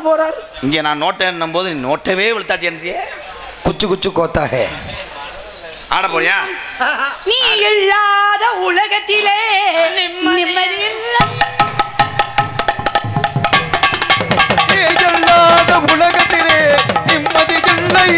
போறாரு. இங்க நான் நோட்டை என்னும் போது நீ நோட்டவே விழுத்தாட்டியே. குச்சு குச்சு கோத்தாக ஆட போறியா? நீ இல்லாத உலகத்திலே நிம்மதி இல்லை. நீ இல்லாத உலகத்திலே நிம்மதி இல்லை.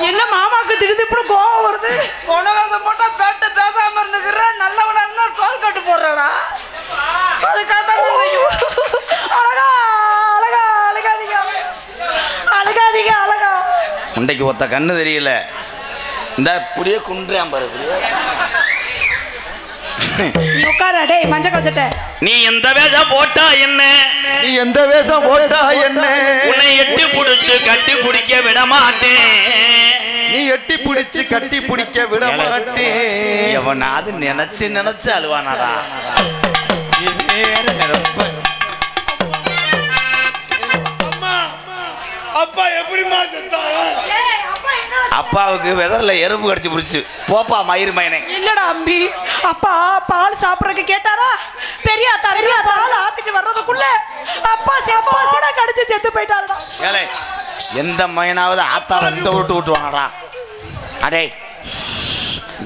என்ன மாமாக்கு திடீர்னு இப்படி கோவம் வருது? கொண்டவங்க போட்டா பேட்டு பேசாம இருந்துக்கிற நல்லவனா இருந்தா டோல் கட்டு போடுறடா. அதுக்காக அழகா அழகா அழகாதீங்க அழகாதீங்க அழகா. முண்டைக்கு ஒத்த கண்ணு தெரியல. இந்த இப்படியே குன்றான் பாரு. நீ உட்கார. டேய் மஞ்ச கலச்சட்ட, நீ எந்த வேஷம் போட்டா என்ன? நீ எந்த வேஷம் போட்டா என்ன? உன்னை எட்டி புடிச்சு கட்டி பிடிக்க விட மாட்டேன். நீ எட்டி பிடிச்சு கட்டி பிடிக்க விட மாட்டேன். எவனாவது நினைச்சு நினைச்சு அழுவானாடா. அப்பா எப்படிமா செத்தாங்க? அப்பாவுக்கு வெதர்ல எறும்பு கடிச்சு புடிச்சு போப்பா மயிர் மயனே. இல்லடா அம்பி, அப்பா பால் சாப்பிடறதுக்கு கேட்டாரா? பெரிய தரையில பால் ஆத்திட்டு வர்றதுக்குள்ள அப்பா செப்போட கடிச்சு செத்து போயிட்டாருடா. ஏலே எந்த மயனாவது ஆத்தாவை இந்த விட்டு விட்டுவானடா. அடே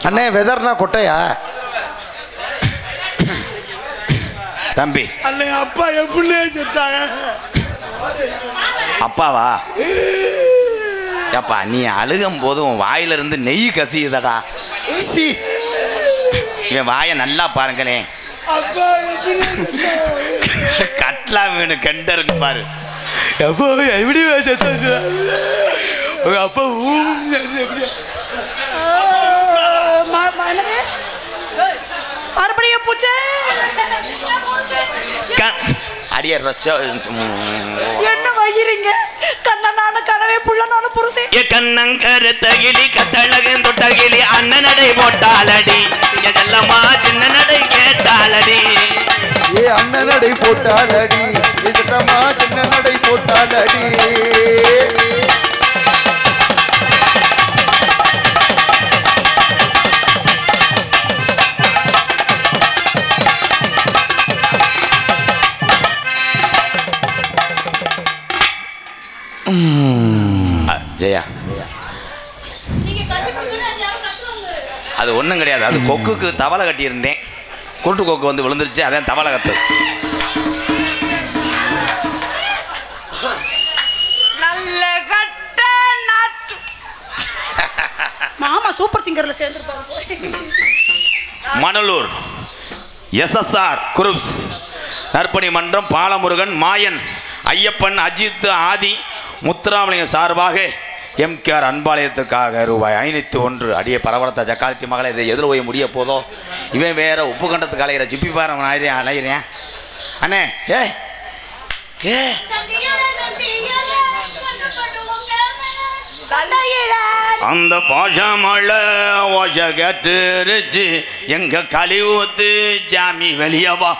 அண்ணே வெதர்னா கொட்டையா? தம்பி அண்ணே அப்பா எப்படிலே செத்தாங்க? அப்பாவா? அப்பா நீ அழுகும் போது உன் வாயில இருந்து நெய் கசியுதடா. என் வாயை நல்லா பாருங்களேன். அப்பா கட்லா மீன் கெண்ட இருக்கு பாரு. எப்போ எப்படி அப்பா மறுபடியும் பூச்சே அடிய என்ன வயிறீங்க? கண்ணனான கனவே புள்ளனான புருஷன் கண்ணங்கரு தகிலி கட்டழகன் தொட்டகிலி அண்ணன் நடை போட்டாலடி. எல்லம்மா சின்ன நடை கேட்டாலடி. ஏ அண்ணன் நடை போட்டாலடி. இதமா சின்ன நடை போட்டாலடி. ஜெயா அது ஒன்றும் கிடையாது. அது கொக்குக்கு தவளை கட்டியிருந்தேன். கூட்டு கொக்கு வந்து விழுந்துருச்சு. அதான் தவளை கத்து. நல்ல கட்ட நாட்டு மாமா சூப்பர் சிங்கர்ல சேர்ந்துருப்பாங்க. மணலூர் SSR குரூப்ஸ் நற்பணி மன்றம் பாலமுருகன் மாயன் ஐயப்பன் அஜித் ஆதி முத்துராமலிங்கம் சார்பாக MKR அன்பாலயத்துக்காக ரூபாய் 501. அடியே பரவலத்த ஜக்காலத்தி மகளை இதை எதிர போய் முடிய போதோ. இவன் வேற உப்பு கண்டத்துக்கு அலையிற ஜிப்பி பாரு அலையிறேன் அண்ணே. ஏ ஏ அந்த பாஷமலை ஓஷ கேட்டுருச்சு. எங்க கழிவுத்து ஜாமி வெளியவா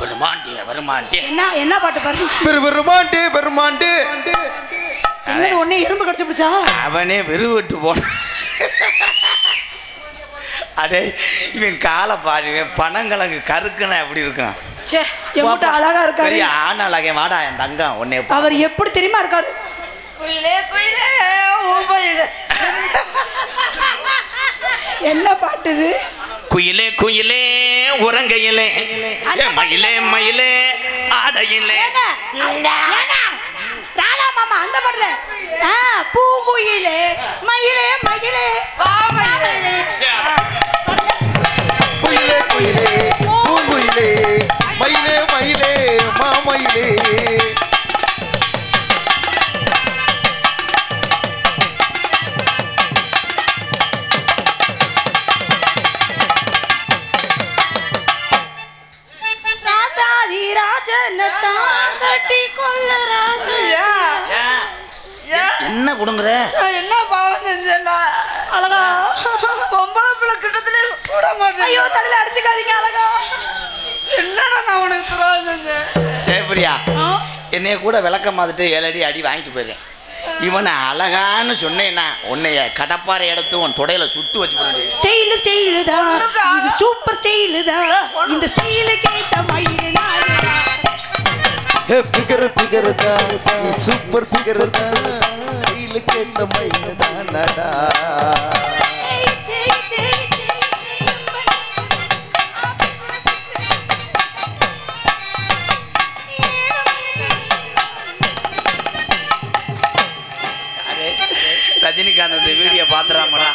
வருமாண்டே வருமாண்டே. என்ன பாட்டு பாரு? பெருமாண்டே பெருமாண்டே. ஒன்னே எறும்பு கடிச்சு பிடிச்சா? அவனே வெறுவிட்டு போன. அடே இவன் காலை பாரு. பனங்கிழங்கு கருக்குன்னா எப்படி இருக்கான்? சே எவ்வளவு அழகா இருக்காரு. பெரிய ஆண் அழகே. வாடா என் தங்கம் உன்னை. அவர் எப்படி தெரியுமா இருக்காரு? குயிலே குயிலே ஊபையிலே. என்ன பாட்டு இது? குயிலே குயிலே உறங்கையிலே மயிலே மயிலே ஆடையிலே. ராதா மாமா அந்த பாட்டு. பூங்குயிலே மயிலே மயிலே குயிலே குயிலே பூங்குயிலே மயிலே மயிலே மாமயிலே. ராசாதி ராஜனத்தான் கட்டி என்ன கொடுங்குற? நான் என்ன பாவம் செஞ்சேன்ல அழகா பொம்பளை பிள்ளை கிட்டத்திலே விட மாட்டேன். ஐயோ தலையில அடிச்சுக்காதீங்க அழகா. என்னடா நான் உனக்கு துரோகம் செஞ்சேன்? ஜெயபிரியா, என்னைய கூட விளக்க மாதிரி 7 அடி அடி வாங்கிட்டு போயிடுறேன். இவனை அழகான்னு சொன்னேன்னா உன்னைய கடப்பாறை எடுத்து உன் தொடையில சுட்டு வச்சு போறேன். ஸ்டைல் தான், இது சூப்பர் ஸ்டைல் தான், இந்த ஸ்டைலுக்கு ஏத்த மயிலு நான். ஹே பிகர் தான், நீ சூப்பர் பிகர் தான், கையிலுக்கு ஏத்த மயிலு தான் நடா. ரஜினிகாந்த் இந்த வீடியோ பாத்துறாமடா.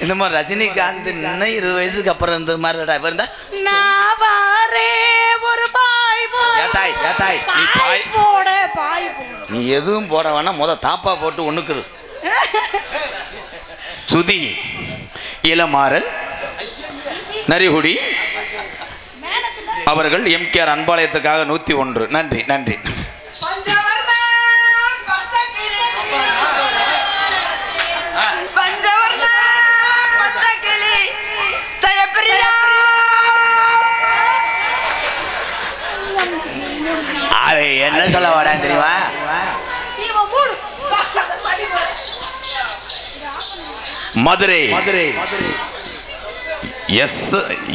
என்னமோ ரஜினிகாந்த் இன்னும் 20 வயசுக்கு அப்புறம் இருந்த மாதிரிடா இவர் இருந்தா. நான் வரேன் ஒரு பாய் ஏத்தாய் நீ பாய் போட. நீ எதுவும் போட வேணாம், முத தாப்பா போட்டு ஒண்ணுக்குரு. சுதி இளமாறன் நரிகுடி அவர்கள் எம்கேஆர் அன்பாலயத்துக்காக 101. நன்றி நன்றி. என்ன சொல்ல வரான் தெரியுமா? மதுரை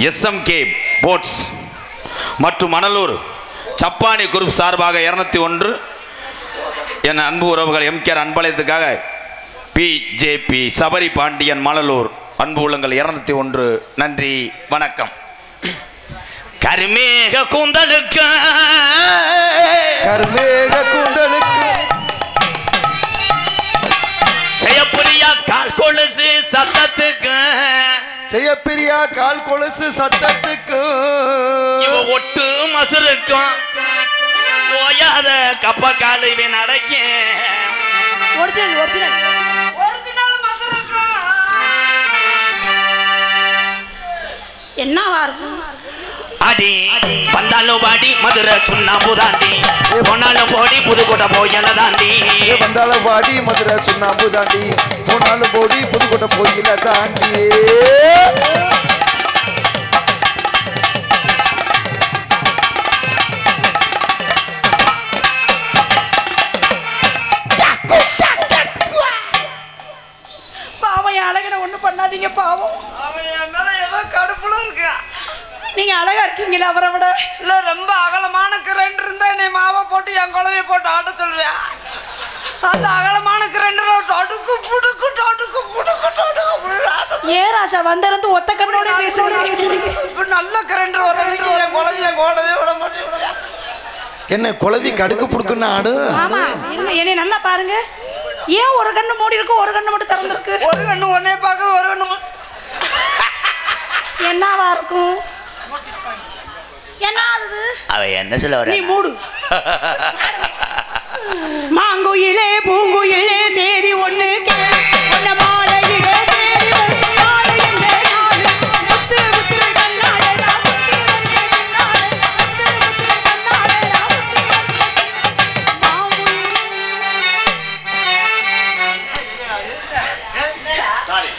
எஸ்எம்கே போட்ஸ் மற்றும் மணலூர் சப்பானி குரூப் சார்பாக 201. என் அன்பு உறவுகள் எம்கேஆர் அன்பாலயத்துக்காக பிஜேபி சபரி பாண்டியன் மணலூர் அன்பு உள்ளங்கள் 201. நன்றி வணக்கம். கருமேக கூந்தலுக்கு செய்யப்பிரியா கால் கொலுசு சத்தத்துக்கு இவ ஒட்டு மசுருக்கும் ஓயாத கப்ப காலுவே நடக்க என்னவா இருக்கும்? அடி வந்தாலும் வாடி மதுரை சுண்ணாம்பு தாண்டி போனாலும் போடி புதுக்கோட்டை போயில தாண்டி. வந்தாலும் வாடி மதுரை சுண்ணாம்பு தாண்டி போனாலும் போடி புதுக்கோட்டை போயில தாண்டி. பாவம் என் அழகனை ஒண்ணும் பண்ணாதீங்க பாவம். அவன் என் மேல ஏதோ கடுப்புல இருக்கான். நீங்க அழகா இருக்கீங்களா அவரை விட? இல்ல ரொம்ப அகலமான கிரைண்ட் இருந்தா என்னை மாவை போட்டு என் குழவைய போட்டு ஆட்ட சொல்றியா? அந்த அகலமான கிரைண்டர் அடுக்கு புடுக்கு அடுக்கு புடுக்கு ஏ ராசா வந்திருந்து ஒத்த கண்ணோட பேசுறீங்க. இப்ப நல்ல கிரைண்டர் வர என் குழவைய போடவே விட மாட்டேன். என்ன குழவி கடுக்கு புடுக்குன்னு ஆடு? ஆமா என்னை நல்லா பாருங்க. ஏன் ஒரு கண்ணு மூடி இருக்கு, ஒரு கண்ணு மட்டும் திறந்துருக்கு? ஒரு கண்ணு ஒன்னே பார்க்க, ஒரு கண்ணு என்னவா இருக்கும்? என்ன ஆகுது? அவ என்ன சொல்ல வர? நீ மூடு. மாங்குயிலே பூங்குயிலே சேரி ஒண்ணு ஒன்ன மாலையிட தேடி வந்து நாளை இந்த நாள் முத்து முத்து கண்ணாலே நான் சுத்தி வந்தேன் பின்னாலே முத்து முத்து கண்ணாலே நான் சுத்தி வந்தேன் சாரி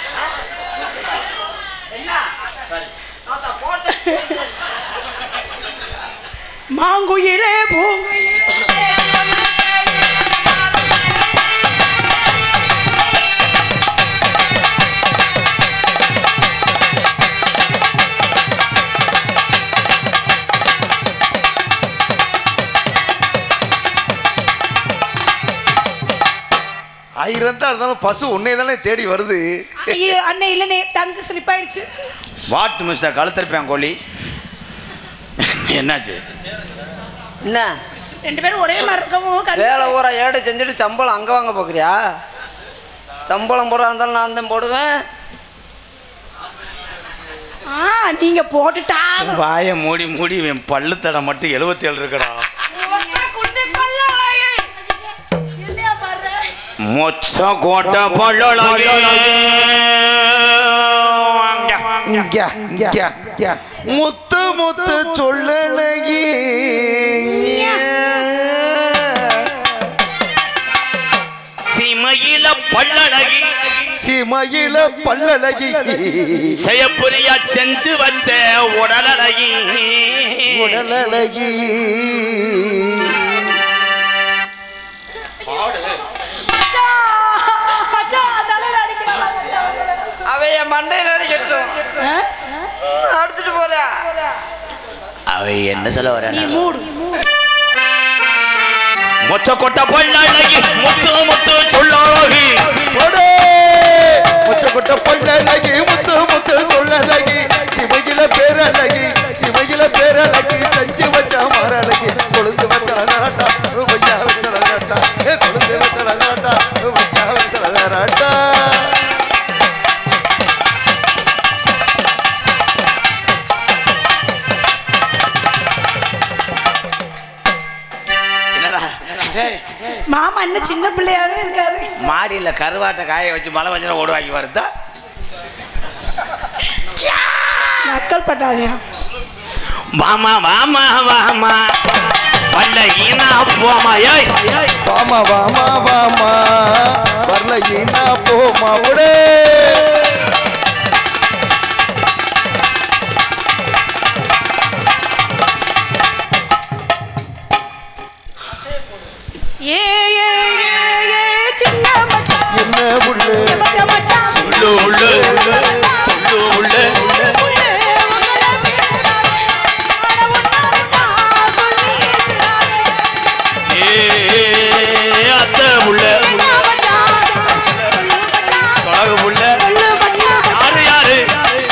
மாங்குயிலே பூங்குயிலே ஆயிரம் தான் இருந்தாலும் பசு உன்னை தானே தேடி வருது. ஐயோ அண்ணே இல்லனே டங்கு ஸ்லிப் ஆயிடுச்சு. வாட் மிஸ்டர் கழுத்தரிப்பேன் கோழி. என்னாச்சு? என்ன ரெண்டு பேரும் ஒரே மாதிரி இருக்கவும் வேலை ஊரா ஏடு செஞ்சுட்டு சம்பளம் அங்கே வாங்க பார்க்குறியா? சம்பளம் போடுறா இருந்தாலும் நான் தான் போடுவேன். நீங்க போட்டுட்டா வாயை மூடி மூடி என் பல்லு தடை மட்டும் 77 இருக்குடா. மொச்ச கோட்டை பல்லழகி முத்து முத்து சொல்லழகி சீம சீமையில பல்லழகி சீமையில பல்லழகி செய்யப்புரியா செஞ்சு வச்ச உடலழகி உடலழகி அவைய மண்டையில அடிக்கட்டும் அடிச்சுட்டு போறா. அவ என்ன சொல்ல வர? மொச்ச கொட்ட பல்லழகி முத்து முத்து சொல்லழகி மொச்ச கொட்ட பல்லழகி முத்து முத்து சொல்லழகி சிமையில பேரழகி சிமையில பேரழகி செஞ்சு வச்ச மரழகி கொழுந்து வத்தல நாட்டா வையா வத்தல நாட்டா கொழுந்து வத்தல நாட்டா வையா வத்தல நாட்டா. மாமா என்ன சின்ன பிள்ளையாவே இருக்காரு. மாடியில கருவாட்டை காய வச்சு மழை வஞ்சனம் ஓடுவாக்கி வருதா? நக்கல் பட்டாதே. வாமா வாமா வாமா பல்லகினா போமா ஏய் வாமா வாமா வாமா வரலையினா போமா உடே. ஏ ஏ ஏ சின்ன மச்சான் என்ன புள்ளு சின்ன மச்சான் உள்ளு உள்ளு உள்ளு உள்ளு அத்தை உள்ள பழகு உள்ள யாரு யாரு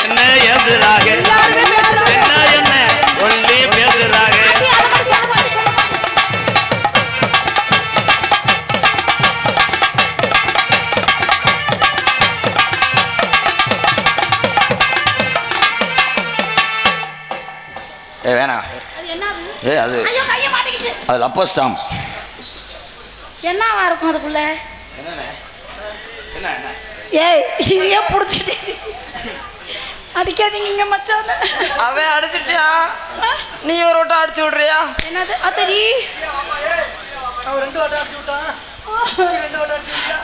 என்ன ஏசுறாங்க என்ன என்ன ஒல்லி பேசுறாங்க. வேணாம் அது அது லப்பர் ஸ்டாம்ப். என்னவா இருக்கும் அதுக்குள்ள? ஏய் ஏன் புடிச்சிட்டே அடிக்காதீங்க மச்சான். அவன் அடிச்சுட்டியா? நீ ஒரு வட்டம் அடிச்சு விடுறியா? என்னது அத்தடி? அவன் 2 வட்டம் அடிச்சு விட்டான். 2 வட்டம் அடிச்சு விட்டியா?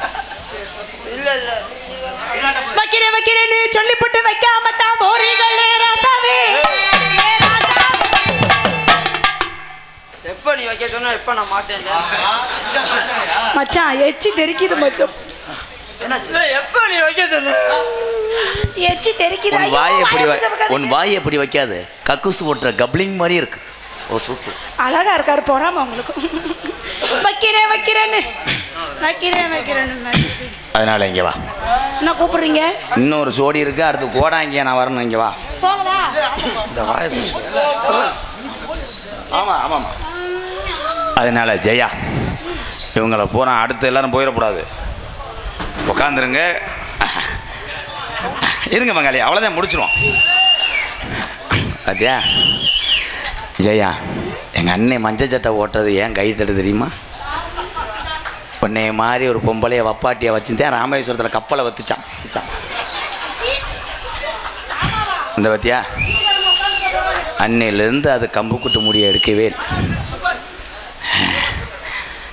இல்ல இல்ல வைக்கிறேன்னு சொல்லிவிட்டு வைக்காம தான் போறீங்களே ராசாவே. எப்ப நீ வைக்க சொன்ன எப்ப நான் மாட்டேன். மச்சான் எச்சி தெரிக்குது மச்சான். எப்ப நீ வைக்க சொன்ன? எச்சி தெரிக்குது. உன் வாய் எப்படி வைக்காது? கக்கூசு போட்டுற கப்ளிங் மாதிரி இருக்கு. ஓ சூப்பர். அழகா இருக்காரு போறாம உங்களுக்கு. வைக்கிறேன்னு அதனால இங்க வா. என்ன கூப்பிடுறீங்க? இன்னொரு சோடி இருக்கு, அடுத்து கோடாங்க நான் வரணும். இங்க வா. போகவா? இந்த வாய் ஆமா ஆமாம். அதனால ஜெயா இவங்கள போகிறோம். அடுத்து எல்லாரும் போயிடக்கூடாது. உட்காந்துருங்க. இருங்க மங்காளி, அவ்வளோதான் முடிச்சிருவோம். அத்தியா ஜெயா, எங்கள் அண்ணன் மஞ்சள் சட்டை ஓட்டுறது ஏன் கை தட்டு தெரியுமா? உன்னைய மாதிரி ஒரு பொம்பளையை வப்பாட்டியை வச்சுருந்தேன் ராமேஸ்வரத்தில் கப்பலை வத்துச்சான். இந்த பத்தியா அன்னையிலேருந்து அது கம்பு குட்டு முடிய எடுக்கவே இல்லை.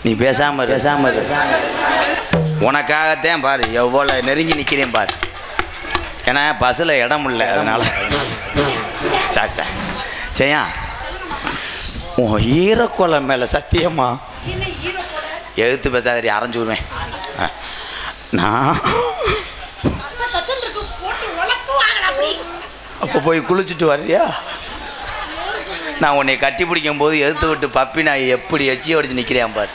நீ பேசாமல் உனக்காகத்தான் பாரு எவ்வளோ நெருங்கி நிற்கிறேன் பாரு. ஏன்னா பஸ்ஸில் இடம் இல்லை, அதனால. சார் செய்யா உன் ஈரக்கொலை மேலே சத்தியமா எழுத்து பேசாதடி, அரைஞ்சு விடுவேன். நான் அப்போ போய் குளிச்சுட்டு வர்றியா? நான் உன்னை கட்டி பிடிக்கும் போது எடுத்து விட்டு பப்பி நான் எப்படி எச்சியை அடிச்சு நிற்கிறேன் பாரு.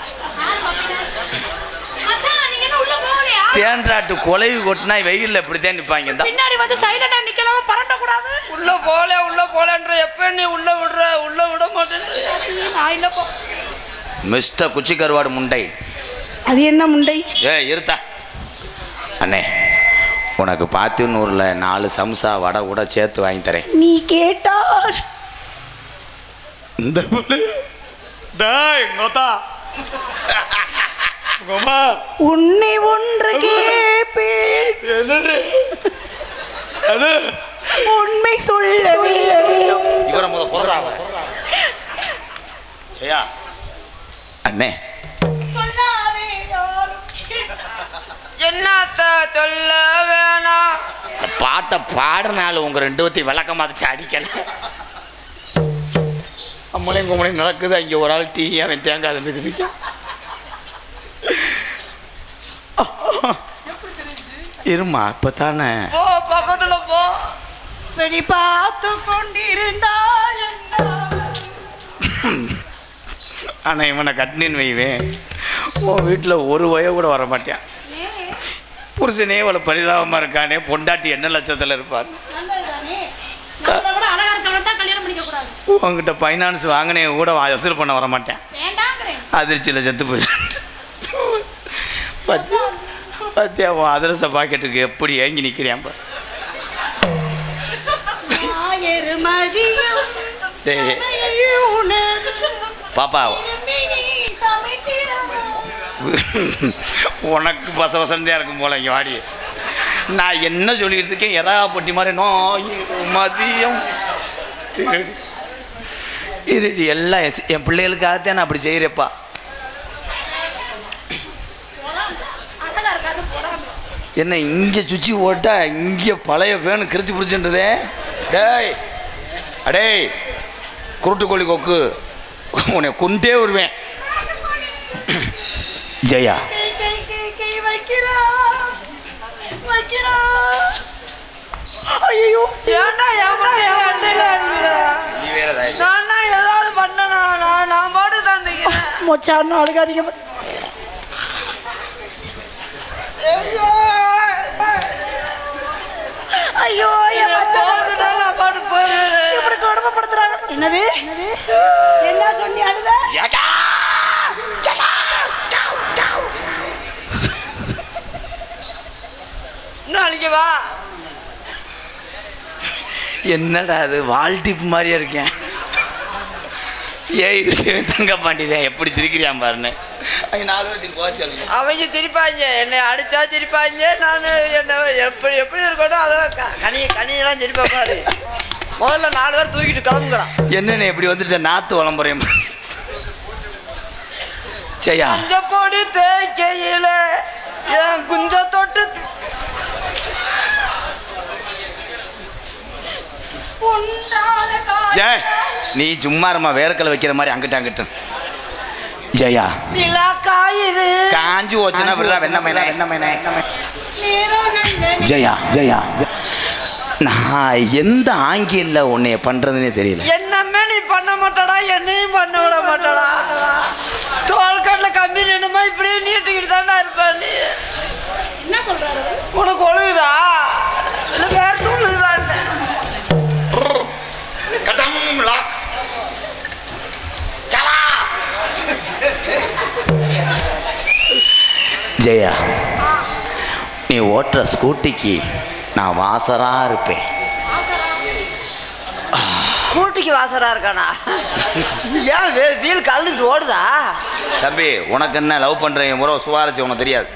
தேன்றாட்டு கொலைவு கொட்டினா வெயில்ல இப்படித்தான் நிற்பாங்க. பின்னாடி வந்து சைலண்டா நிக்கலாம், பரண்ட கூடாது. உள்ள போலன்ற எப்ப நீ உள்ள விட மாட்டேன். மிஸ்டர் குச்சி கருவாடு முண்டை. அது என்ன முண்டை? இருத்தா அண்ணே, உனக்கு பாத்தினூரில் 4 சம்சா வடை கூட சேர்த்து வாங்கி தரேன். நீ கேட்டால் இந்த உன்னை ஒன்று கேட்பேன், உண்மை சொல்ல வேண்டும். இவரை முத போடுறாங்க. சரியா அண்ணே? சொல்லாதே யாரும். என்னத்த சொல்ல வேணாம். இந்த பாட்டை பாடுனாலும் உங்க ரெண்டு பத்தி விளக்க மாதச்சு அடிக்கல. அம்மளையும் கும்பளையும் நடக்குது. அங்கே ஒரு ஆள் டீ அவன் தேங்காய் தந்துக்கிட்டு இருமா இப்பத்தானே போ பக்கத்துல போ. வெடி பார்த்து கொண்டிருந்தாள். ஆனால் இவனை கட்டினு வைவேன் உன் வீட்டில் ஒரு வய கூட வர மாட்டேன். புருஷனே இவ்வளோ பரிதாபமாக இருக்கானே, பொண்டாட்டி என்ன லட்சத்தில் இருப்பார். உங்ககிட்ட ஃபைனான்ஸ் வாங்கினே கூட வசூல் பண்ண வர மாட்டேன். அதிர்ச்சியில் செத்து போய் பத்தியா உன் அதிரச பாக்கெட்டுக்கு எப்படி ஏங்கி நிற்கிறேன். பாப்பா உனக்கு பச வசந்தே இருக்கும் போல. இங்கே வாடி நான் என்ன சொல்லிட்டு இருக்கேன். எறா பொட்டி மாதிரி நோய் மதியம் இருடி எல்லாம் என் பிள்ளைகளுக்காகத்தான் நான் அப்படி செய்கிறேப்பா. என்ன இங்கே சுச்சி ஓட்டா இங்கே பழைய ஃபேனு கிரிச்சு பிடிச்சுன்றதே. டேய் அடே குருட்டு கோழி கொக்கு உன்னை கொண்டே வருவேன். ஜெயா ஐயோ ஏன்டா நான் ஏதாவது பண்ணனா? நான் பாட்டு தந்துக்கிறேன். மொச்சான்னு அழுகாதீங்க. ஐயோ நான் பாட்டு போயிடுறேன். இப்படி கொடுமைப்படுத்துறாங்க. என்னது என்ன சொன்னி அழுத? இன்னும் அழிக்கவா? என்னடா அது வால் டிப் மாதிரியே இருக்கேன். ஏய் தங்க பாண்டிதான் எப்படி சிரிக்கிறியான் பாருன்னு. அவங்க சிரிப்பாங்க, என்னை அடிச்சா சிரிப்பாங்க. நான் என்ன எப்படி எப்படி இருக்கட்டும் அதெல்லாம் கனியெல்லாம் சிரிப்பா பாரு. முதல்ல 4 பேர் தூக்கிட்டு கிளம்புங்கடா. என்னென்ன இப்படி வந்துட்டு நாத்து வளம்புறேன். செய்யா குஞ்ச போடி தேக்கையில என் குஞ்ச தொட்டு ஏய் நீ சும்மா இருமா வேர்க்கலை வைக்கிற மாதிரி அங்கிட்ட அங்கிட்ட. ஜெயா நிலா காயுது காஞ்சி ஓச்சுன்னா விடுறா வெண்ணமேனே. ஜெயா ஜெயா நான் எந்த ஆங்கில உன்னைய பண்றதுன்னே தெரியல. என்னமே நீ பண்ண மாட்டடா, என்னையும் பண்ண விட மாட்டடா. டோல்கட்ல கம்மி நின்னுமா இப்படியே நீட்டிக்கிட்டு தானே இருப்ப நீ. என்ன சொல்றாரு? உனக்கு ஒழுகுதா இல்ல வேற தூளுதான்? ஜெயா நீ ஓட்டுற ஸ்கூட்டிக்கு நான் வாசரா இருப்பேன். கூட்டிக்கு வாசரா இருக்கானா? ஏன் வீல் கலந்துக்கிட்டு ஓடுதா? தம்பி உனக்கு என்ன லவ் பண்றேன் முறை சுவாரஸ்யம் உனக்கு தெரியாது.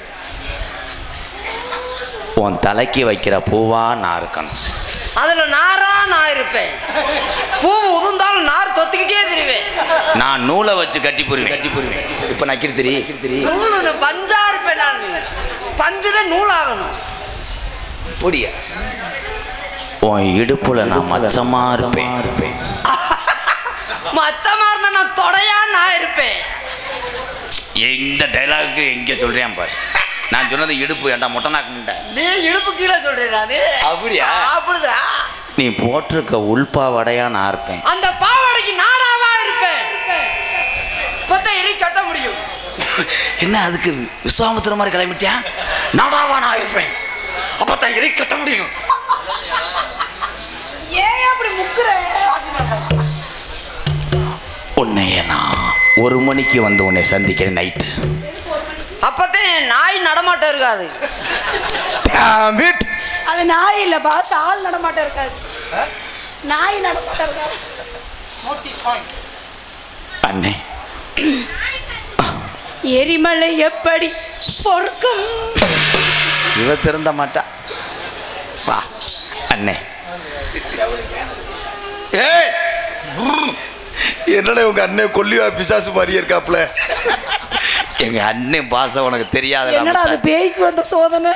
உன் தலைக்கு வைக்கிற பூவா நான் இருக்கணும். அதுல நாரா நான் இருப்பேன். பூ உதிர்ந்தாலும் நார் தொத்திக்கிட்டே திரிவேன். நான் நூலை வச்சு கட்டி போடுவேன். இப்ப நக்கிரி திரி நூலு பஞ்சா இருப்பேன். நான் பஞ்சுல நூலாகணும். பொடிய உன் இடுப்புல நான் மச்சமா இருப்பேன். மச்சமா இருந்தா நான் தொடையா நான் இருப்பேன். இந்த டைலாக்கு எங்க சொல்றேன் பாரு. நான் சொன்னது இடுப்பு ஏன்டா மொட்டை நாக்கு முண்டை. நீ இடுப்பு கீழே சொல்றேன். அப்படியா? அப்படிதா. நீ போட்டிருக்க உள்பாவடையா நான் இருப்பேன். அந்த பாவாடைக்கு நானாவா இருப்பேன். பத்த எரி கட்ட முடியும். என்ன அதுக்கு விஸ்வாமித்திர மாதிரி கிளம்பிட்டியா? நாடாவா நான் இருப்பேன். அப்பத்தான் எரி கட்ட முடியும். ஏன் அப்படி முக்குற? உன்னைய நான் 1 மணிக்கு வந்து உன்னை சந்திக்கிறேன் நைட்டு. அப்பத்தான் நாய் நடமாட்டம் இருக்காது. அது நாய் இல்ல பாஸ், ஆள் நடமாட்டம் இருக்காது. நாய் நடமாட்டம் இருக்காது. அண்ணே எரிமலை எப்படி பொறுக்கும்? இவ திருந்த மாட்டா. வா அண்ணே. ஏய் என்னடா உங்க அண்ணன் கொல்லிவா பிசாசு மாதிரியே இருக்காப்ல. எங்க அண்ணன் பாசம் உனக்கு தெரியாத என்னடா அது பேய்க்கு வந்த சோதனை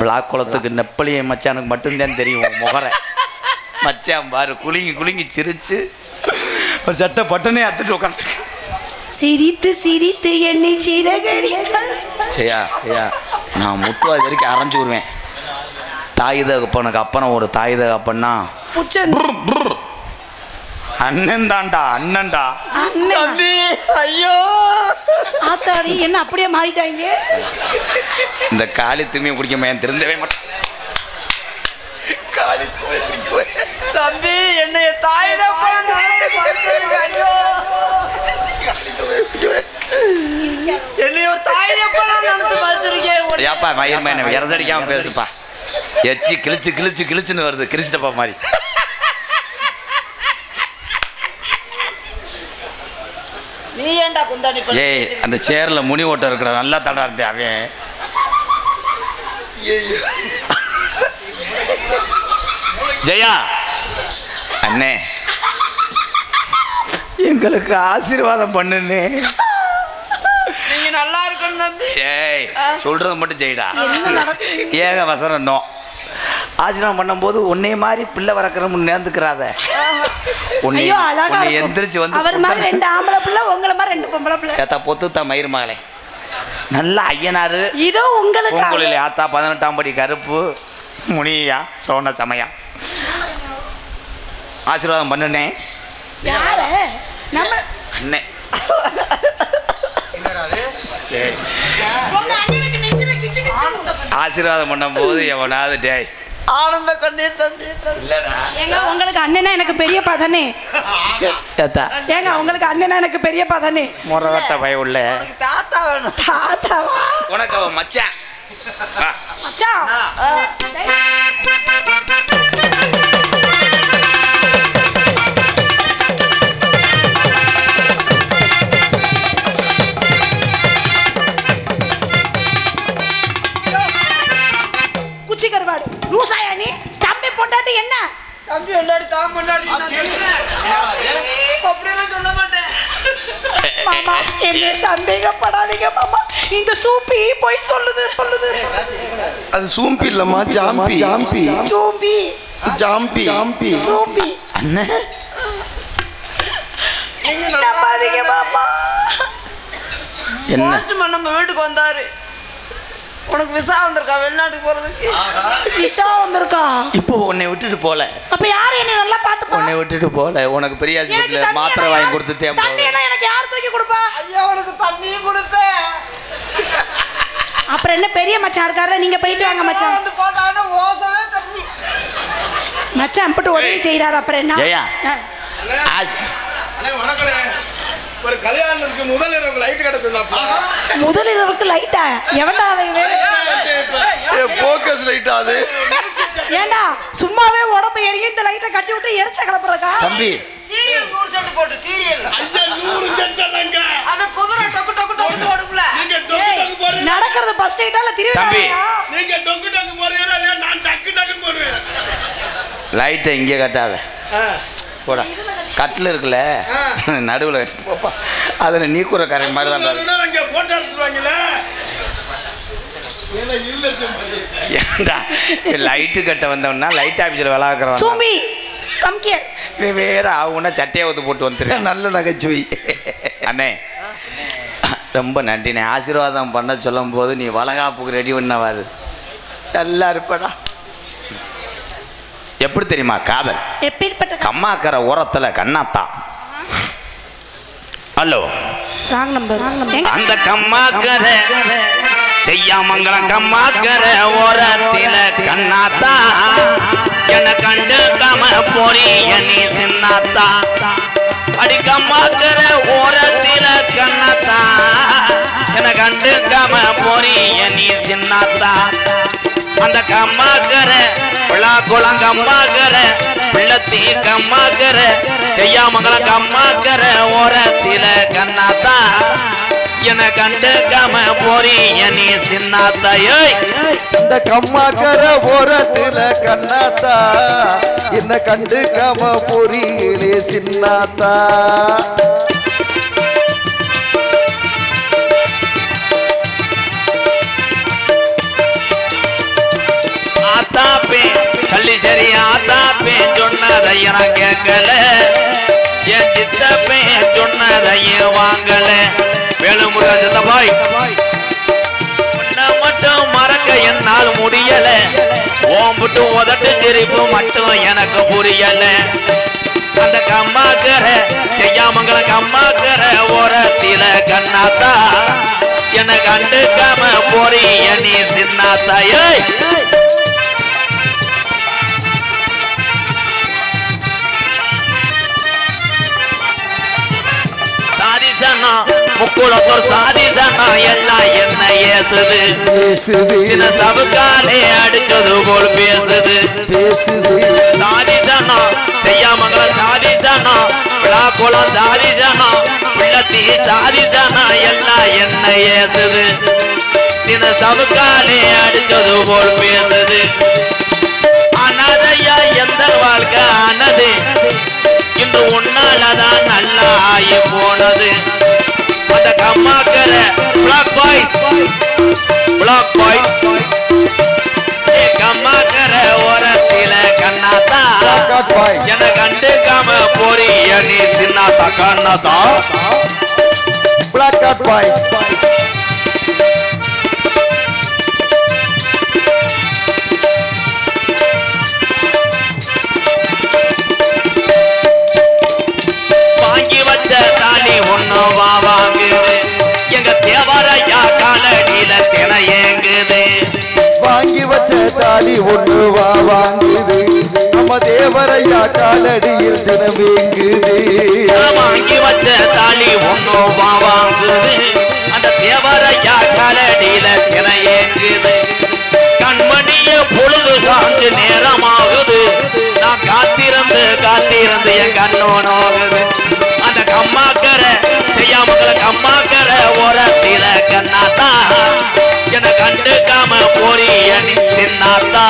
பிளாக் குளத்துக்கு நெப்பளிய மச்சானுக்கு மட்டும்தான் தெரியும் முகர மச்சான் பாரு குலுங்கி குலுங்கி சிரிச்சு ஒரு சட்டை பட்டனே அத்துட்டு உட்காந்து சிரித்து சிரித்து என்னை சிறகடித்த செய்யா ஐயா நான் முட்டுவாது வரைக்கும் அரைஞ்சு விடுவேன். தாய் தகப்பனுக்கு அப்பனம் ஒரு தாய் தகப்பன்னா புச்சன் அண்ணன் தான்டா அண்ணன்டா. ஐயோ ஆத்தாடி என்ன அப்படியே மாறிட்டாங்க. இந்த காலி துணியை குடிக்க என் திருந்தவே மாட்டேன். தம்பி என்னைய தாய் தான் ஐயோ என்னைய தாய் தான் நினைச்சு பார்த்துருக்கேன். ஏப்பா மயிர்மா என்ன இரசடிக்காம பேசுப்பா. எச்சி கிழிச்சு கிழிச்சு கிழிச்சுன்னு வருது கிழிச்சிட்டப்பா மாதிரி. நீ ஏன்டா குந்தாணி ஏய் அந்த சேர்ல முனி ஓட்டம் இருக்கிற நல்லா தடா இருந்தே அவன். ஜெயா அண்ணே எங்களுக்கு ஆசீர்வாதம் பண்ணுனே. நீங்க நல்லா இருக்கணும் தம்பி. ஏய் சொல்றது மட்டும் செய்டா. ஏக வசனம் ஆசீர்வாதம் பண்ணும்போது உன்னை மாதிரி பிள்ளை வளர்க்குறோம்னு நேர்ந்துக்கிறாத. உன்னை எந்திரிச்சு வந்து அவர் மாதிரி 2 ஆம்பளை பிள்ளை உங்களை மாதிரி 2 பொம்பளை பிள்ளை ஏத்தா பொத்துத்தா மயிர் மகளே நல்ல ஐயனாரு இதோ உங்களுக்கு பூங்குழில ஆத்தா 18ஆம் படி கருப்பு முனியா சோன சமயம் ஆசீர்வாதம் பண்ணுனே. யாரு நம்ம அண்ணே உங்க அண்ணனுக்கு நெஞ்சில கிச்சு கிச்சு ஆசீர்வாதம் பண்ணும்போது எவனாவது டேய் ஆனந்த கண்ணீர் தம்பி இல்லடா ஏங்க உங்களுக்கு அண்ணனா எனக்கு பெரியப்பா தானே. ஏத்தா ஏங்க உங்களுக்கு அண்ணனா எனக்கு பெரியப்பா தானே. முறவட்ட பய உள்ள தாத்தா வேணும். தாத்தாவா உனக்கு அவன் மச்சான். மச்சான் குச்சி கருவாடு லூசாயா நீ. தம்பி பொண்டாட்டி என்ன தம்பி என்னடி தான் முன்னாடி அப்படியெல்லாம் சொல்ல மாட்டேன். மாமா என்ன சந்தேகப்படாதீங்க மாமா. இந்த சூப்பி போய் சொல்லுது சொல்லுது. அது சூம்பி இல்லம்மா ஜாம்பி சூப்பி ஜாம்பி சூப்பி அண்ணே நீங்க நம்பாதீங்க மாமா. என்ன போஸ்ட்மேன் நம்ம வீட்டுக்கு வந்தாரு. உனக்கு விசா வந்திருக்கா வெளிநாட்டுக்கு போறதுக்கு? விசா வந்திருக்கா? இப்போ உன்னை விட்டுட்டு போல. அப்ப யாரு என்ன நல்லா பாத்துப்பா? உன்னை விட்டுட்டு போல. உனக்கு பெரிய ஆஸ்பத்திரியில மாத்திரை வாங்கி கொடுத்து தண்ணி எல்லாம் எனக்கு யார் தூக்கி கொடுப்பா? ஐயா உனக்கு தண்ணியும் கொடுப்பேன். அப்புறம் என்ன பெரிய மச்சான் இருக்காரு, நீங்க போயிட்டு வாங்க மச்சான். வந்து போட்டானே ஓசவே தண்ணி. மச்சான் அம்பட்டு உதவி செய்யறாரு. அப்புறம் என்ன ஜெயா அண்ணே வணக்கண்ணே. ஒரு கல்யாணத்துக்கு முதல் இரவு லைட் கடத்துனாப்பா. முதல் இரவுக்கு லைட்டா? எவன்டா அவன்? போக்கஸ் லைட் அது. ஏண்டா சும்மாவே உடம்பு எரிய இந்த லைட்டை கட்டி விட்டு எரிச்ச கிளப்புறக்கா? தம்பி சீரியல் 100 செட் போட்டு சீரியல். ஐயா 100 செட்டலங்க. அது குதிரை டக்கு டக்கு டக்கு ஓடும்ல. நீங்க டொக்கு டக்கு போறீங்க. நடக்கிறது பஸ் ஸ்ட்ரைட்டால திரும்பி தம்பி. நீங்க டொக்கு டக்கு போறீங்களா இல்ல நான் டக்கு டக்கு போறேன். லைட்டை இங்கே கட்டாத போடா. கட்டில் இருக்குல்ல நடுவில் போப்பா. அதில் நீக்குற கரை மாதிரி தான் இங்க போட்டோ எடுத்துருவாங்கல்ல. ஏண்டா லைட்டு கட்ட வந்தோம்னா லைட் ஆஃபீஸில் வேலை ஆக்குறவன் சூம்பி கம் கியர். வேற ஆகுனா சட்டையை ஊத்து போட்டு வந்துருக்கேன். நல்ல நகைச்சுவை. அண்ணே ரொம்ப நன்றிண்ணே. ஆசீர்வாதம் பண்ண சொல்லும் போது நீ வளகாப்புக்கு ரெடி பண்ணவாது நல்லா இருப்படா. எப்படி தெரியுமா காதல்? எப்பேற்பட்ட கம்மாக்கரை ஓரத்துல கண்ணாத்தா. Hello wrong number. அந்த கம்மாக்கரை செய்யாமங்கலம் கம்மாக்கரை ஓரத்தில கண்ணாத்தா என கண்டு கம போறிய நீ சின்னாத்தா. அடி கம்மாக்கரை ஓரத்தில கண்ணாத்தா என கண்டு கம போறிய நீ சின்னாத்தா. அந்த கம்மாக்கரை குளம் கம்மாக்கரை பிள்ளத்தி கம்மாக்கரை செய்யாமங்கலம் கம்மாக்கரை ஓரத்தில கண்ணாத்தா என கண்டு கம போறிய நீ சின்னாத்தையோ. இந்த கம்மாக்கர ஓரத்துல கண்ணாத்தா என்ன கண்டு கம பொறியிலே சின்னாத்தா. கேட்கல என் சித்தப்பையன் சொன்னதையும் வாங்கல வேலுமுருகா சித்தப்பாய் உன்னை மட்டும் மறக்க என்னால் முடியல ஓம்பிட்டு உதட்டு சிரிப்பு மட்டும் எனக்கு புரியல அந்த கம்மாக்கர செய்யாமங்கள கம்மாக்கர ஓரத்தில கண்ணாத்தா என்னை கண்டுக்காம போறிய நீ சின்னாத்தா ஏய் முக்குளத்தோர் சாதிசனா எல்லாம் என்ன ஏசுது சின்ன சபுக்காலே அடிச்சது போல் பேசுது சாதிசனா செய்யாமங்கள சாதிசனா விழாக்குளம் சாதிசனா பிள்ளத்தி சாதிசனா எல்லாம் என்ன ஏசுது சின்ன சபுக்காலே அடிச்சது போல் பேசுது அனாதையா எந்த வாழ்க்கை ஆனது இன்று உன்னாலதான் நல்லா ஆகி போனது அந்த கம்மாக்கர பிளாக் பாய்ஸ் கம்மாக்கர ஓரத்தில கண்ணாத்தா என கண்டுக்காம போறிய நீ சின்னாத்தா கண்ணாத்தா Black Cat Boys. வாங்கி வச்ச தாலி ஒண்ணு வாங்குது எங்க தேவரையா காலடியில தின ஏங்குது வாங்கி வச்ச தாலி ஒண்ணு வாங்குது நம்ம தேவரையா காலடியில் தினமேங்குது வாங்கி வச்ச தாலி ஒண்ணு வாங்குது அந்த தேவரையா காலடியில தின ஏங்குது கண்மணிய பொழுது சாஞ்சு நேரமாகுது நான் காத்திருந்து என் கண்ணோனாகுது அந்த கம்மாக்கர செய்யாமங்கள கம்மாக்கர ஓரத்தில கண்ணாத்தா என கண்டுக்காம போறிய நீ சின்னாத்தா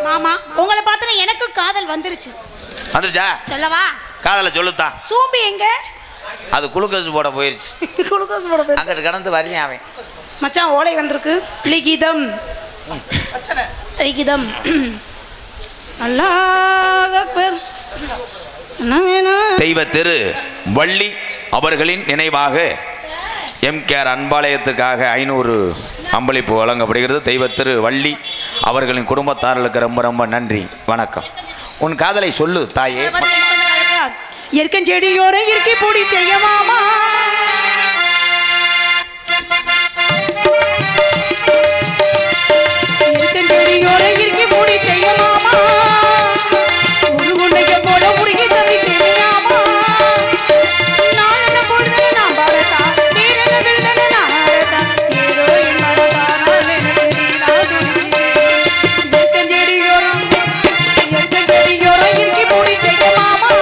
மாமா உங்களை பார்த்தா எனக்கு காதல் வந்துருச்சு வந்துருச்சா சொல்லவா காதல சொல்லுத்தா சூம்பி எங்க அது குளுக்கோஸ் போட போயிருச்சு குளுக்கோஸ் போட போய் அங்கிட்டு கடந்து வருவேன் அவன் மச்சான் ஓலை வந்திருக்கு லிகிதம் லிகிதம் அல்லாஹ் அக்பர் தெய்வ திரு வள்ளி அவர்களின் நினைவாக எம்கேஆர் அன்பாலயத்துக்காக 500 அம்பளிப்பு வழங்கப்படுகிறது. தெய்வ திரு வள்ளி அவர்களின் குடும்பத்தார்களுக்கு ரொம்ப ரொம்ப நன்றி வணக்கம். உன் காதலை சொல்லு தாயே. எற்கஞ்செடியோர இருக்கி பொடி செய்ய மாமா எற்கஞ்செடியோர இருக்கி பொடி செய்ய மாமா ஒரு குண்டைக்கு போட முருகி தவி தெரியாமா நான் என்ன போடுதே நான் பாடத்தா நீரன விழுதன நான் ஆடத்தா ஏதோ என் மனதா நான் எனக்கு எற்கஞ்செடியோர இருக்கி பொடி செய்ய மாமா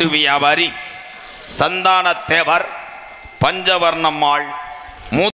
பட்டு வியாபாரி சந்தான தேவர் பஞ்சவர்ணம்மாள்